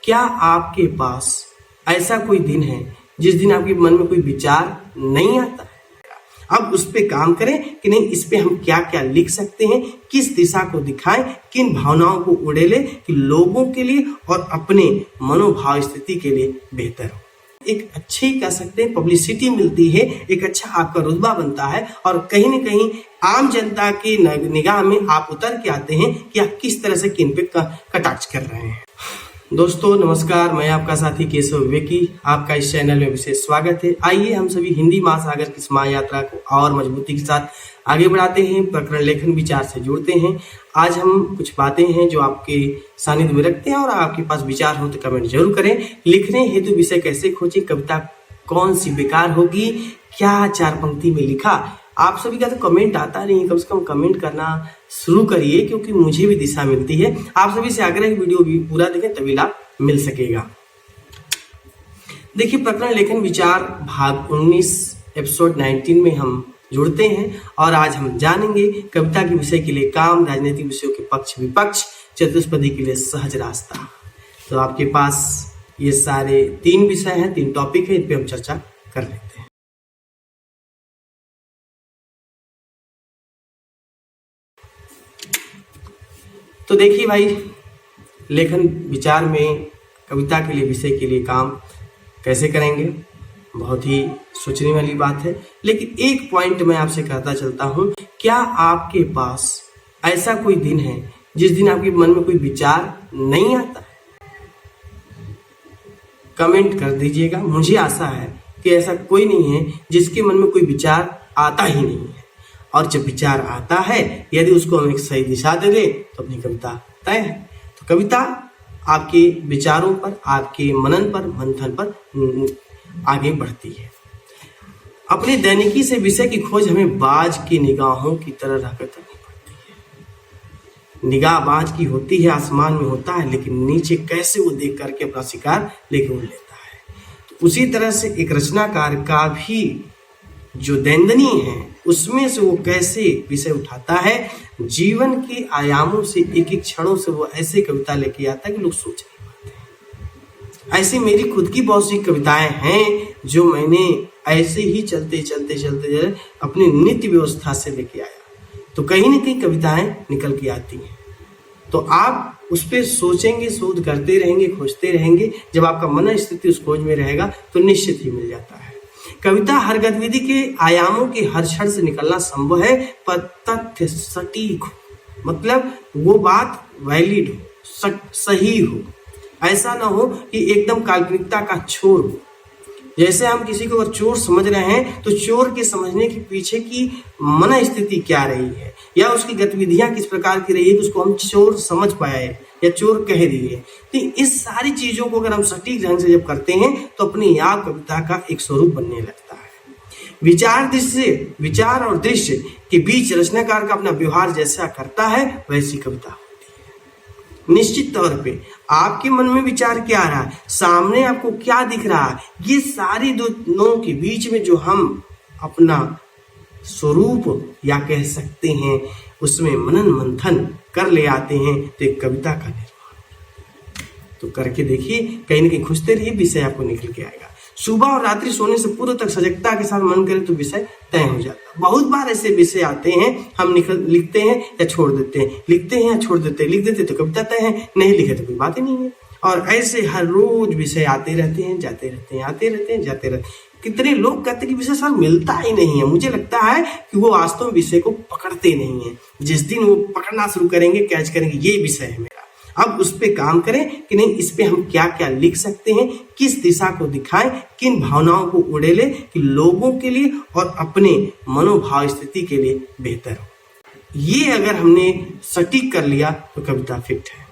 क्या आपके पास ऐसा कोई दिन है जिस दिन आपके मन में कोई विचार नहीं आता? अब उस पे काम करें कि नहीं, इस पे हम क्या क्या लिख सकते हैं, किस दिशा को दिखाएं, किन भावनाओं को उड़ेले कि लोगों के लिए और अपने मनोभाव स्थिति के लिए बेहतर हो। एक अच्छी कह सकते हैं पब्लिसिटी मिलती है, एक अच्छा आपका रुतबा बनता है और कहीं ना कहीं आम जनता की निगाह में आप उतर के आते हैं कि आप किस तरह से किन पे कटाक्ष कर रहे हैं। दोस्तों नमस्कार, मैं आपका साथी केशव विवेकी, आपका इस चैनल में विशेष स्वागत है। आइए हम सभी हिंदी महासागर की इस महायात्रा को और मजबूती के साथ आगे बढ़ाते हैं, प्रकरण लेखन विचार से जुड़ते हैं। आज हम कुछ बातें हैं जो आपके सानिध्य में रखते हैं और आपके पास विचार हो तो कमेंट जरूर करें। लिखने हेतु विषय कैसे खोजें, कविता कौन सी बेकार होगी, क्या चार पंक्ति में लिखा। आप सभी का तो कमेंट आता नहीं है, कम से कम कमेंट करना शुरू करिए क्योंकि मुझे भी दिशा मिलती है। आप सभी से आग्रह है वीडियो भी पूरा देखें तभी लाभ मिल सकेगा। देखिए, प्रकरण लेखन विचार भाग 19 एपिसोड 19 में हम जुड़ते हैं और आज हम जानेंगे कविता के विषय के लिए काम, राजनीतिक विषयों के पक्ष विपक्ष, चतुष्पदी के लिए सहज रास्ता। तो आपके पास ये सारे 3 विषय हैं, 3 टॉपिक है, इन पे हम चर्चा कर लेते हैं। तो देखिए भाई, लेखन विचार में कविता के लिए विषय के लिए काम कैसे करेंगे, बहुत ही सोचने वाली बात है। लेकिन एक पॉइंट मैं आपसे कहता चलता हूं, क्या आपके पास ऐसा कोई दिन है जिस दिन आपके मन में कोई विचार नहीं आता? कमेंट कर दीजिएगा। मुझे आशा है कि ऐसा कोई नहीं है जिसके मन में कोई विचार आता ही नहीं है। और जब विचार आता है, यदि उसको हम एक सही दिशा दे दें तो अपनी कविता तय है। तो कविता आपके विचारों पर, आपके मनन पर, मंथन पर आगे बढ़ती है। अपनी दैनिकी से विषय की खोज हमें बाज की निगाहों की तरह रहकर करनी पड़ती है। निगाह बाज की होती है, आसमान में होता है, लेकिन नीचे कैसे वो देख करके अपना शिकार लेके उड़ लेता है। तो उसी तरह से एक रचनाकार का भी जो दैनंदिनी है उसमें से वो कैसे विषय उठाता है, जीवन के आयामों से, एक एक क्षणों से वो ऐसे कविता लेके आता है कि लोग सोच नहीं पाते। ऐसी मेरी खुद की बहुत सी कविताएं हैं जो मैंने ऐसे ही चलते अपनी नित्य व्यवस्था से लेके आया। तो कहीं ना कहीं कविताएं निकल के आती हैं। तो आप उस पर सोचेंगे, शोध करते रहेंगे, खोजते रहेंगे। जब आपका मन स्थिति उस खोज में रहेगा तो निश्चित ही मिल जाता है। कविता हर गतिविधि के आयामों के हर क्षण से निकलना संभव है, पर तथ्य सटीक हो, मतलब वो बात वैलिड हो, सही हो। ऐसा ना हो कि एकदम काल्पनिकता का छोर हो। जैसे हम किसी को अगर चोर समझ रहे हैं तो चोर के समझने के पीछे की मन स्थिति क्या रही है या उसकी गतिविधियां किस प्रकार की रही है कि उसको हम चोर समझ पाए या चोर कह दिए। तो इस सारी चीजों को अगर हम सटीक ढंग से जब करते हैं तो अपने आप कविता का एक स्वरूप बनने लगता है। विचार और दृश्य के बीच रचनाकार का अपना व्यवहार जैसा करता है वैसी कविता होती है। निश्चित तौर पे आपके मन में विचार क्या आ रहा है, सामने आपको क्या दिख रहा है, ये सारी दोनों के बीच में जो हम अपना स्वरूप या कह सकते हैं उसमें मनन मंथन कर ले आते हैं तो एक कविता का निर्माण। तो करके देखिए, कहीं ना कहीं खुशते रहिए, विषय आपको निकल के आएगा। सुबह और रात्रि सोने से पूर्व तक सजगता के साथ मन करे तो विषय तय हो जाता है। बहुत बार ऐसे विषय आते हैं, हम लिखते हैं या छोड़ देते हैं, लिखते हैं या छोड़ देते हैं, लिख देते तो कविता तय है, नहीं लिखे तो कोई बात ही नहीं है। और ऐसे हर रोज विषय आते रहते हैं, जाते रहते हैं, आते रहते हैं, जाते रहते हैं। कितने लोग कहते हैं कि विषय सर मिलता ही नहीं है। मुझे लगता है कि वो वास्तव में विषय को पकड़ते नहीं है। जिस दिन वो पकड़ना शुरू करेंगे, कैच करेंगे ये विषय है मेरा, अब उस पे काम करें कि नहीं, इस पे हम क्या क्या लिख सकते हैं, किस दिशा को दिखाएं, किन भावनाओं को उड़ेले कि लोगों के लिए और अपने मनोभाव स्थिति के लिए बेहतर हो। ये अगर हमने सटीक कर लिया तो कविता फिट है।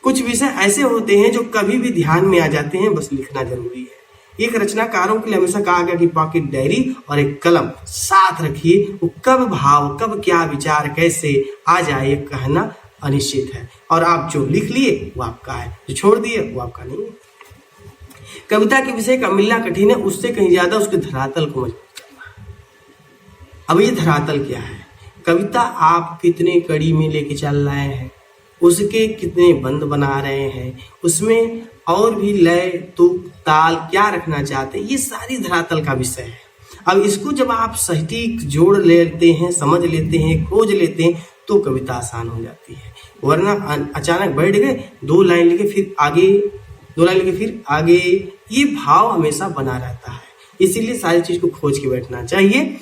कुछ विषय ऐसे होते हैं जो कभी भी ध्यान में आ जाते हैं, बस लिखना जरूरी है। एक रचनाकारों के लिए हमेशा कहा गया कि पॉकेट डायरी और एक कलम साथ रखिए। वो कब भाव, कब क्या विचार कैसे आ जाए कहना अनिश्चित है। और आप जो लिख लिए वो आपका है, जो छोड़ दिए वो आपका नहीं है। कविता के विषय का मिलना कठिन है, उससे कहीं ज्यादा उसके धरातल को मजबूत करना। अब ये धरातल क्या है? कविता आप कितने कड़ी में लेके चल रहे हैं, उसके कितने बंद बना रहे हैं, उसमें और भी लय तुक ताल क्या रखना चाहते हैं, ये सारी धरातल का विषय है। अब इसको जब आप सटीक जोड़ लेते हैं, समझ लेते हैं, खोज लेते हैं, तो कविता आसान हो जाती है। वरना अचानक बैठ गए, 2 लाइन लिखे फिर आगे, 2 लाइन लिखे फिर आगे, ये भाव हमेशा बना रहता है। इसीलिए सारी चीज को खोज के बैठना चाहिए।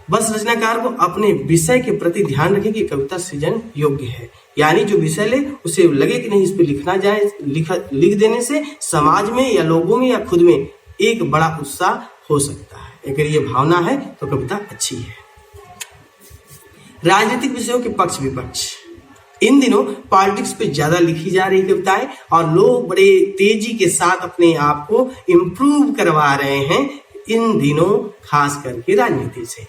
बस रचनाकार को अपने विषय के प्रति ध्यान रखें कि कविता सृजन योग्य है, यानी जो विषय ले उसे लगे कि नहीं इस पे लिखना जाए, लिख देने से समाज में या लोगों में या खुद में एक बड़ा उत्साह हो सकता है। अगर ये भावना है तो कविता अच्छी है। राजनीतिक विषयों के पक्ष विपक्ष, इन दिनों पॉलिटिक्स पे ज्यादा लिखी जा रही कविताएं और लोग बड़े तेजी के साथ अपने आप को इम्प्रूव करवा रहे हैं इन दिनों, खास करके राजनीति से।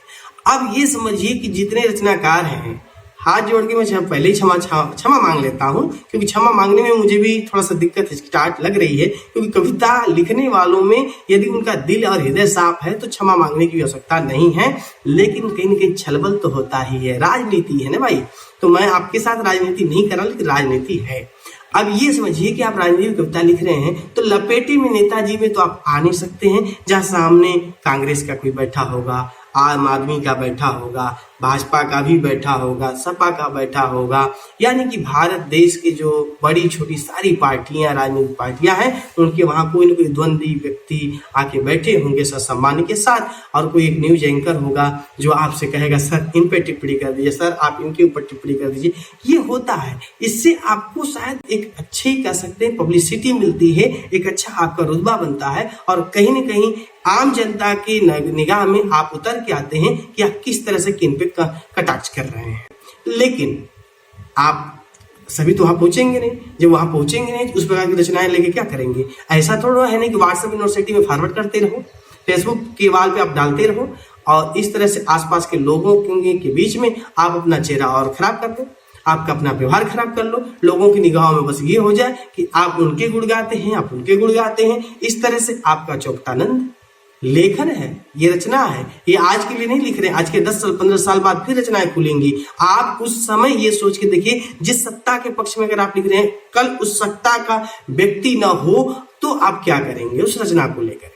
अब ये समझिए कि जितने रचनाकार हैं, हाथ जोड़ के मैं पहले ही क्षमा मांग लेता हूँ, क्योंकि क्षमा मांगने में मुझे भी थोड़ा सा दिक्कत स्टार्ट लग रही है, क्योंकि कविता लिखने वालों में यदि उनका दिल और हृदय साफ है तो क्षमा मांगने की आवश्यकता नहीं है, लेकिन कहीं न कहीं छलबल तो होता ही है, राजनीति है ना भाई। तो मैं आपके साथ राजनीति नहीं कर रहा, लेकिन राजनीति है। अब ये समझिए कि आप राजनीतिक कविता लिख रहे हैं तो लपेटे में नेताजी में तो आप आ नहीं सकते हैं, जहाँ सामने कांग्रेस का कोई बैठा होगा, आम आदमी का बैठा होगा, भाजपा का भी बैठा होगा, सपा का बैठा होगा, यानी कि भारत देश के जो बड़ी छोटी सारी पार्टियां, राजनीतिक पार्टियां हैं, उनके वहां कोई न कोई द्वंद्वी व्यक्ति आके बैठे होंगे सम्मान के साथ, और कोई एक न्यूज एंकर होगा जो आपसे कहेगा सर इन पे टिप्पणी कर दीजिए, सर आप इनके ऊपर टिप्पणी कर दीजिए। ये होता है, इससे आपको शायद एक अच्छी कह सकते हैं पब्लिसिटी मिलती है, एक अच्छा आपका रुतबा बनता है, और कहीं न कहीं आम जनता की निगाह में आप उतर के आते हैं कि आप किस तरह से किन पे कटाक्ष कर रहे हैं। लेकिन आप सभी तो वहां पहुंचेंगे नहीं, जब वहां पहुंचेंगे नहीं तो उस प्रकार की रचनाएं लेके क्या करेंगे। ऐसा थोड़ा है नहीं कि व्हाट्सएप यूनिवर्सिटी में फॉरवर्ड करते रहो, फेसबुक के वाल पे आप डालते रहो और इस तरह से आसपास के लोगों के बीच में आप अपना चेहरा और खराब कर दो, आपका अपना व्यवहार खराब कर लो, लोगों की निगाहों में बस ये हो जाए कि आप उनके गुण गाते हैं, आप उनके गुण गाते हैं। इस तरह से आपका चौकतानंद लेखन है, ये रचना है, ये आज के लिए नहीं लिख रहे हैं, आज के 10 साल 15 साल बाद फिर रचनाएं खुलेंगी। आप उस समय ये सोच के देखिए, जिस सत्ता के पक्ष में अगर आप लिख रहे हैं, कल उस सत्ता का व्यक्ति ना हो तो आप क्या करेंगे उस रचना को लेकर के,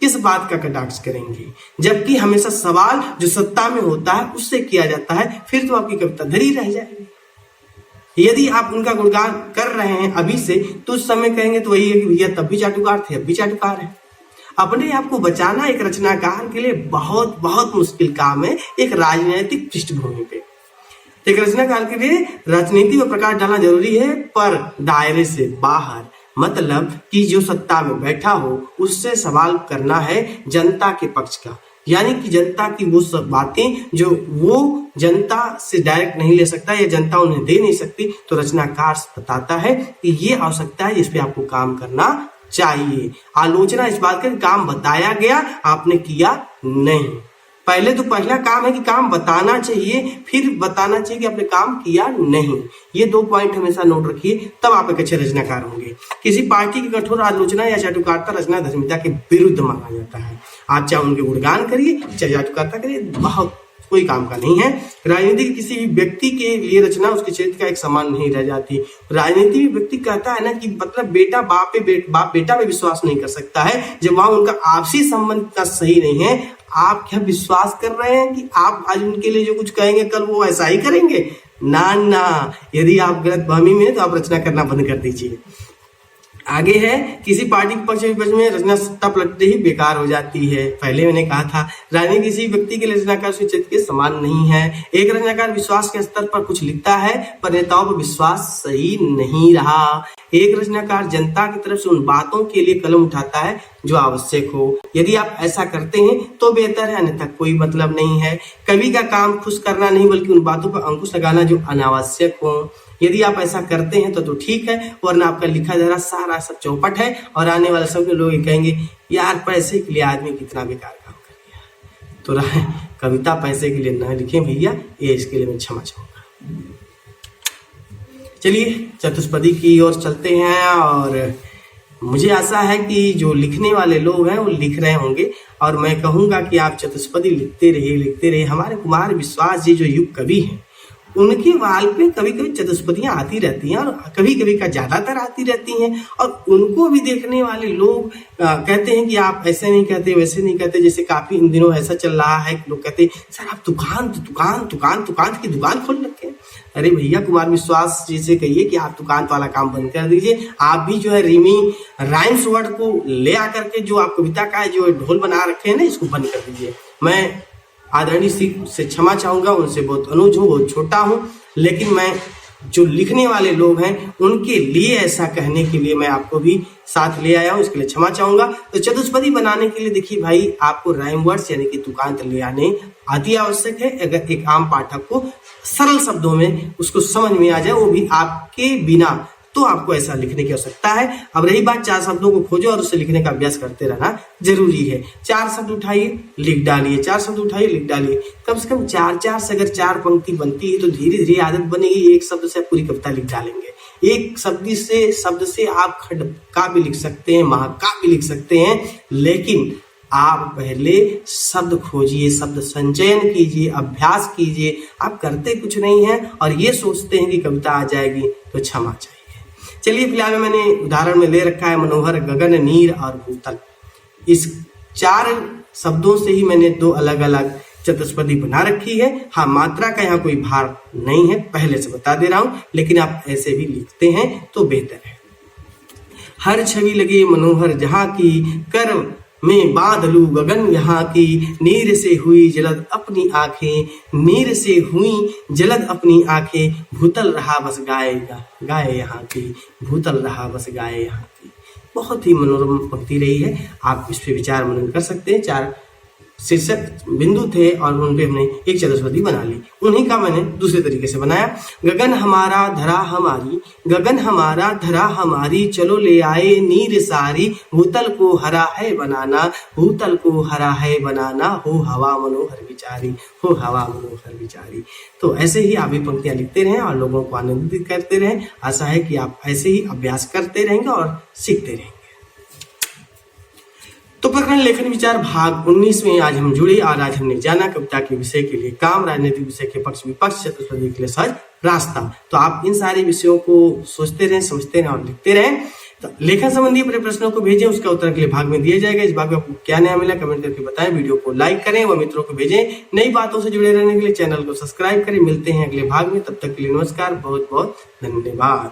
किस बात का कटाक्ष करेंगे। जबकि हमेशा सवाल जो सत्ता में होता है उससे किया जाता है, फिर तो आपकी कविता धरी रह जाएगी। यदि आप उनका गुणगान कर रहे हैं अभी से, तो उस समय कहेंगे तो वही है कि भैया तब भी चाटुकार थे, अब भी चाटुकार है। अपने आप को बचाना एक रचनाकार के लिए बहुत बहुत मुश्किल काम है, एक राजनीतिक पृष्ठभूमि पे। एक रचनाकार के लिए राजनीति में प्रकाश डालना जरूरी है, पर दायरे से बाहर, मतलब कि जो सत्ता में बैठा हो उससे सवाल करना है जनता के पक्ष का, यानी कि जनता की वो सब बातें जो वो जनता से डायरेक्ट नहीं ले सकता या जनता उन्हें दे नहीं सकती, तो रचनाकार बताता है कि ये आवश्यकता है, जिस पे आपको काम करना चाहिए। आलोचना इस बात का काम बताया गया, आपने किया नहीं। पहले तो पहला काम है कि काम बताना चाहिए, फिर बताना चाहिए कि आपने काम किया नहीं। ये 2 पॉइंट हमेशा नोट रखिए, तब आप एक अच्छे रचनाकार होंगे। किसी पार्टी की कठोर आलोचना या चाटुकारिता रचना धर्मिता के विरुद्ध माना जाता है। आप चाहे उनके गुणगान करिए, चाहे चाटुकारिता करिए, बहुत कोई काम का नहीं है। राजनीति के किसी भी व्यक्ति के लिए रचना उसके चरित्र का एक समान नहीं रह जाती। राजनीति में व्यक्ति कहता है ना कि मतलब बेटा बाप बेटा पे विश्वास नहीं कर सकता है, जब वहां उनका आपसी संबंध का सही नहीं है। आप क्या विश्वास कर रहे हैं कि आप आज उनके लिए जो कुछ कहेंगे कल वो ऐसा ही करेंगे? ना, यदि आप गलत फहमी में तो आप रचना करना बंद कर दीजिए। आगे है, किसी पार्टी के पक्ष विपक्ष में रचना सत्ता पलटते ही बेकार हो जाती है। पहले मैंने कहा था, राजनीति किसी व्यक्ति के लिए रचनाकार चित्र के समान नहीं है। एक रचनाकार विश्वास के स्तर पर कुछ लिखता है, पर नेताओं पर विश्वास सही नहीं रहा। एक रचनाकार जनता की तरफ से उन बातों के लिए कलम उठाता है जो आवश्यक हो। यदि आप ऐसा करते हैं तो बेहतर है, अन्यथा कोई मतलब नहीं है। कवि का काम खुश करना नहीं, बल्कि उन बातों पर अंकुश लगाना जो अनावश्यक हो। यदि आप ऐसा करते हैं तो ठीक है, वरना आपका लिखा जरा सारा सब चौपट है, और आने वाले सब लोग कहेंगे यार पैसे के लिए आदमी कितना बेकार काम कर दिया। तो कविता पैसे के लिए न लिखें भैया, ये इसके लिए मैं क्षमा चाहूंगा। चलिए चतुष्पदी की ओर चलते हैं, और मुझे आशा है कि जो लिखने वाले लोग हैं वो लिख रहे होंगे, और मैं कहूंगा कि आप चतुष्पदी लिखते रहिए। हमारे कुमार विश्वास जी जो युग कवि हैं, उनके वाल पे कभी कभी चतुष्पदियां आती रहती हैं और कभी कभी का ज्यादातर आती रहती हैं, और उनको भी देखने वाले लोग कहते हैं कि आप ऐसे नहीं कहते, वैसे नहीं कहते। जैसे काफी इन दिनों ऐसा चल रहा है कि लोग कहते हैं सर आप दुकान की दुकान खोल रखे हैं। अरे भैया, कुमार विश्वास जी से कहिए कि आप दुकान वाला काम बंद कर दीजिए। आप भी जो है रिमी राइम्स वर्ड को ले आकर के जो आप कविता का जो ढोल बना रखे हैं ना, इसको बंद कर दीजिए। मैं आदरणीय से क्षमा चाहूंगा, उनसे बहुत अनुज हूँ, बहुत छोटा हूँ, लेकिन मैं जो लिखने वाले लोग हैं उनके लिए ऐसा कहने के लिए मैं आपको भी साथ ले आया हूँ, इसके लिए क्षमा चाहूंगा। तो चतुष्पदी बनाने के लिए देखिए भाई, आपको राइम वर्ड्स यानी कि तुकांत ले आने अति आवश्यक है। अगर एक आम पाठक को सरल शब्दों में उसको समझ में आ जाए, वो भी आपके बिना, तो आपको ऐसा लिखने की आवश्यकता है। अब रही बात 4 शब्दों को खोजो और उससे लिखने का अभ्यास करते रहना जरूरी है। 4 शब्द उठाइए, लिख डालिए, 4 शब्द उठाइए, लिख डालिए। कम से कम 4 से अगर 4 पंक्ति बनती है तो धीरे धीरे आदत बनेगी। एक शब्द से पूरी कविता लिख डालेंगे। एक शब्द से आप खंड काव्य भी लिख सकते हैं, महाकाव्य भी लिख सकते हैं, लेकिन आप पहले शब्द खोजिए, शब्द संचयन कीजिए, अभ्यास कीजिए। आप करते कुछ नहीं है और ये सोचते हैं कि कविता आ जाएगी, तो क्षमा चाहिए। चलिए, फिलहाल मैंने उदाहरण में ले रखा है मनोहर, गगन, नीर और भूतल। इस 4 शब्दों से ही मैंने 2 अलग अलग चतुष्पदी बना रखी है। हाँ, मात्रा का यहाँ कोई भार नहीं है, पहले से बता दे रहा हूं, लेकिन आप ऐसे भी लिखते हैं तो बेहतर है। हर छवि लगे मनोहर जहाँ की, कर में बांध लूं गगन यहाँ की, नीर से हुई जलद अपनी आंखें, नीर से हुई जलद अपनी आंखें, भूतल रहा बस गाए यहाँ की, भूतल रहा बस गाए यहाँ की। बहुत ही मनोरम पंक्ति रही है, आप इस पे विचार मनन कर सकते हैं। 4 शीर्षक बिंदु थे और उन पे हमने एक चतुष्पदी बना ली। उन्हीं का मैंने दूसरे तरीके से बनाया। गगन हमारा धरा हमारी, गगन हमारा धरा हमारी, चलो ले आए नीर सारी, भूतल को हरा है बनाना, भूतल को हरा है बनाना, हो हवा मनोहर विचारी, हो हवा मनोहर विचारी। तो ऐसे ही आप भी पंक्तियां लिखते रहें और लोगों को आनंदित करते रहें। आशा है कि आप ऐसे ही अभ्यास करते रहेंगे और सीखते रहेंगे। तो प्रकरण लेखन विचार भाग 19 में आज हम जुड़े और आज हमने जाना कविता के विषय के लिए काम, राजनीतिक विषय के पक्ष विपक्ष, चतुष्पदी के लिए सहज रास्ता। तो आप इन सारे विषयों को सोचते रहें, समझते रहें और लिखते रहें। तो लेखन संबंधी अपने प्रश्नों को भेजें, उसका उत्तर अगले भाग में दिया जाएगा। इस भाग में आपको क्या नया मिला कमेंट करके बताएं, वीडियो को लाइक करें व मित्रों को भेजें। नई बातों से जुड़े रहने के लिए चैनल को सब्सक्राइब करें। मिलते हैं अगले भाग में, तब तक के लिए नमस्कार, बहुत बहुत धन्यवाद।